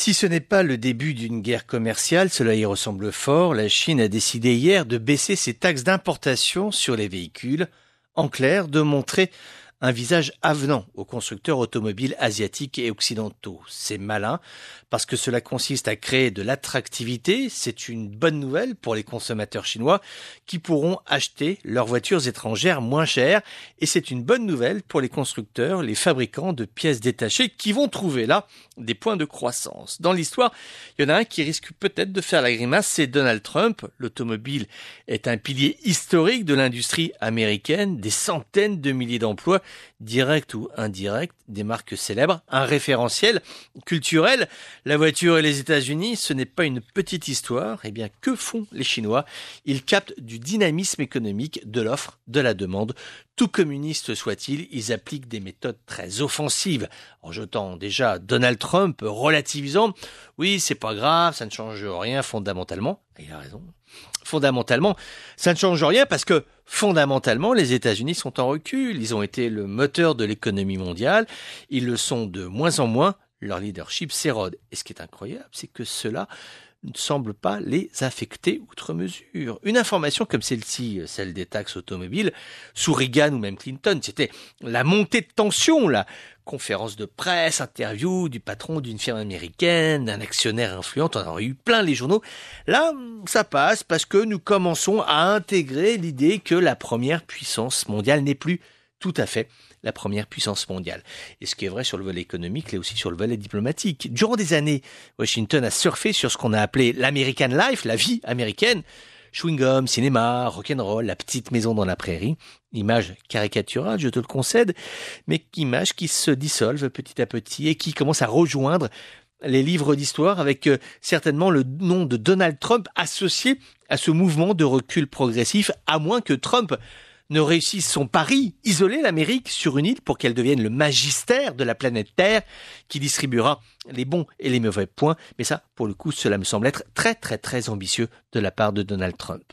Si ce n'est pas le début d'une guerre commerciale, cela y ressemble fort. La Chine a décidé hier de baisser ses taxes d'importation sur les véhicules. En clair, de montrer un visage avenant aux constructeurs automobiles asiatiques et occidentaux. C'est malin parce que cela consiste à créer de l'attractivité. C'est une bonne nouvelle pour les consommateurs chinois qui pourront acheter leurs voitures étrangères moins chères. Et c'est une bonne nouvelle pour les constructeurs, les fabricants de pièces détachées qui vont trouver là des points de croissance. Dans l'histoire, il y en a un qui risque peut-être de faire la grimace, c'est Donald Trump. L'automobile est un pilier historique de l'industrie américaine, des centaines de milliers d'emplois direct ou indirect, des marques célèbres, un référentiel culturel. La voiture et les États-Unis, ce n'est pas une petite histoire. Eh bien, que font les Chinois? Ils captent du dynamisme économique, de l'offre, de la demande. Tout communiste soit-il, ils appliquent des méthodes très offensives, en jetant déjà Donald Trump, relativisant. Oui, c'est pas grave, ça ne change rien fondamentalement. Et il a raison. Fondamentalement, ça ne change rien parce que fondamentalement, les États-Unis sont en recul. Ils ont été le moteur de l'économie mondiale. Ils le sont de moins en moins. Leur leadership s'érode. Et ce qui est incroyable, c'est que cela ne semble pas les affecter outre mesure. Une information comme celle-ci, celle des taxes automobiles, sous Reagan ou même Clinton, c'était la montée de tension, la conférence de presse, interview du patron d'une firme américaine, d'un actionnaire influent, on en a eu plein les journaux. Là, ça passe parce que nous commençons à intégrer l'idée que la première puissance mondiale n'est plus tout à fait la première puissance mondiale. Et ce qui est vrai sur le volet économique, l'est aussi sur le volet diplomatique. Durant des années, Washington a surfé sur ce qu'on a appelé l'American Life, la vie américaine. Chewing-gum, cinéma, rock'n'roll, la petite maison dans la prairie. Image caricaturale, je te le concède, mais image qui se dissolve petit à petit et qui commence à rejoindre les livres d'histoire avec certainement le nom de Donald Trump associé à ce mouvement de recul progressif, à moins que Trump ne réussisse son pari, isoler l'Amérique sur une île pour qu'elle devienne le magistère de la planète Terre qui distribuera les bons et les mauvais points. Mais ça, pour le coup, cela me semble être très ambitieux de la part de Donald Trump.